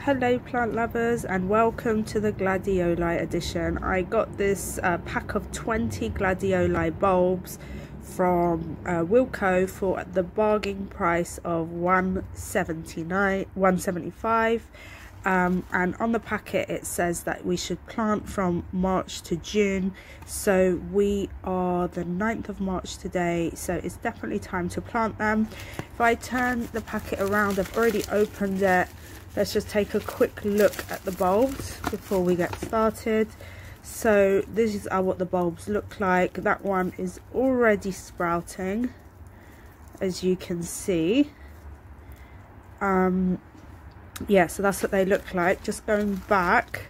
Hello plant lovers and welcome to the Gladioli edition. I got this pack of 20 Gladioli bulbs from Wilko for the bargain price of $175, and on the packet it says that we should plant from March to June, so we are the 9th of March today, so it's definitely time to plant them. If I turn the packet around, I've already opened it. Let's just take a quick look at the bulbs before we get started. So this is what the bulbs look like. That one is already sprouting, as you can see. Yeah, so that's what they look like. Just going back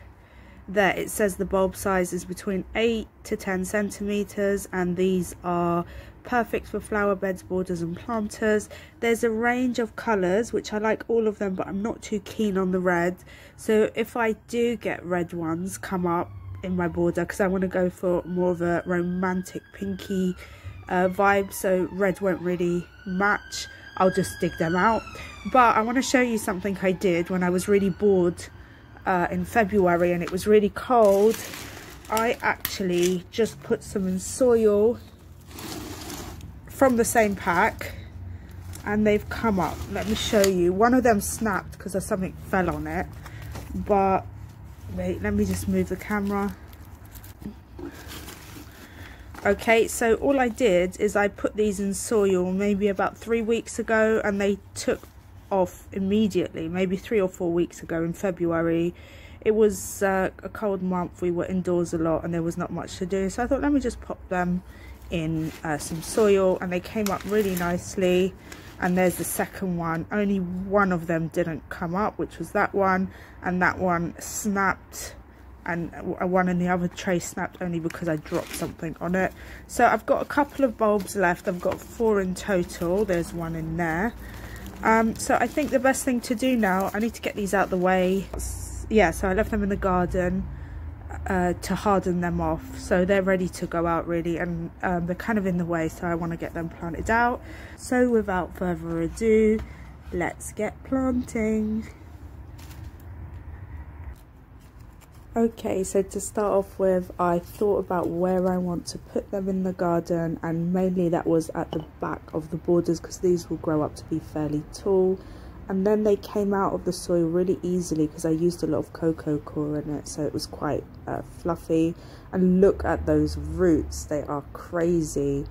there, it says the bulb size is between 8 to 10 centimeters, and these are perfect for flower beds, borders and planters. There's a range of colors which I like all of them, but I'm not too keen on the red, so if I do get red ones come up in my border, because I want to go for more of a romantic pinky vibe, so red won't really match, I'll just dig them out. But I want to show you something I did when I was really bored in February and it was really cold. I actually just put some in soil from the same pack and they've come up. Let me show you. One of them snapped because something fell on it, but wait, let me just move the camera. Okay, so all I did is I put these in soil maybe about 3 weeks ago and they took off immediately, maybe 3 or 4 weeks ago in February. It was a cold month, we were indoors a lot and there was not much to do, so I thought let me just pop them in some soil, and they came up really nicely. And there's the second one. Only one of them didn't come up, which was that one, and that one snapped, and one in the other tray snapped only because I dropped something on it. So I've got a couple of bulbs left. I've got 4 in total. There's one in there. So I think the best thing to do now, I need to get these out the way. Yeah, so I left them in the garden to harden them off, so they're ready to go out really, and they're kind of in the way, so I want to get them planted out. So without further ado, let's get planting. Okay, so to start off with, I thought about where I want to put them in the garden, and mainly that was at the back of the borders because these will grow up to be fairly tall. And then they came out of the soil really easily because I used a lot of cocoa coir in it, so it was quite fluffy. And look at those roots, they are crazy.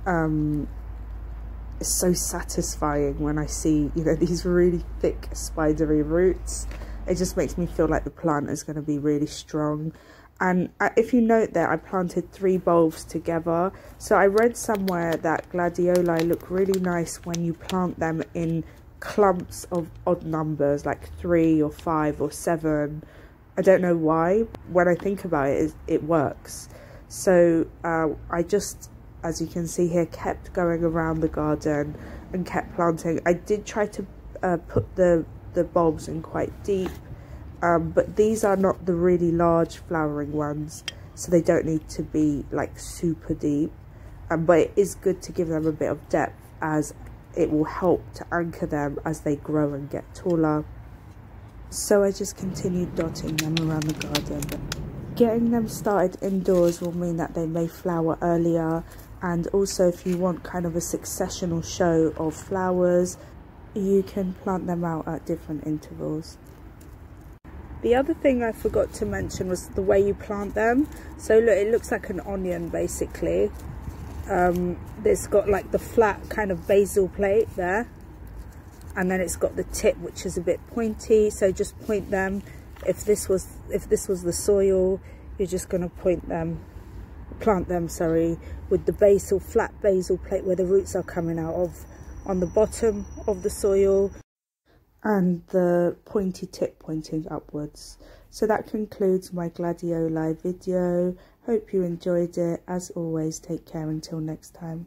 It's so satisfying when I see, you know, these really thick spidery roots. It just makes me feel like the plant is going to be really strong. And if you note there, I planted 3 bulbs together. So I read somewhere that Gladioli look really nice when you plant them in clumps of odd numbers, like 3 or 5 or 7. I don't know why. When I think about it, it works. So I just, as you can see here, kept going around the garden and kept planting. I did try to put the bulbs in quite deep, but these are not the really large flowering ones, so they don't need to be like super deep, but it is good to give them a bit of depth, as it will help to anchor them as they grow and get taller. So I just continued dotting them around the garden. Getting them started indoors will mean that they may flower earlier, and also if you want kind of a successional show of flowers, you can plant them out at different intervals. The other thing I forgot to mention was the way you plant them. So look, it looks like an onion basically. It's got like the flat kind of basil plate there, and then it's got the tip which is a bit pointy, so just point them. If this was the soil, you're just going to plant them with the flat basil plate where the roots are coming out of, on the bottom of the soil, and the pointy tip pointing upwards. So that concludes my Gladioli video. Hope you enjoyed it. As always, take care until next time.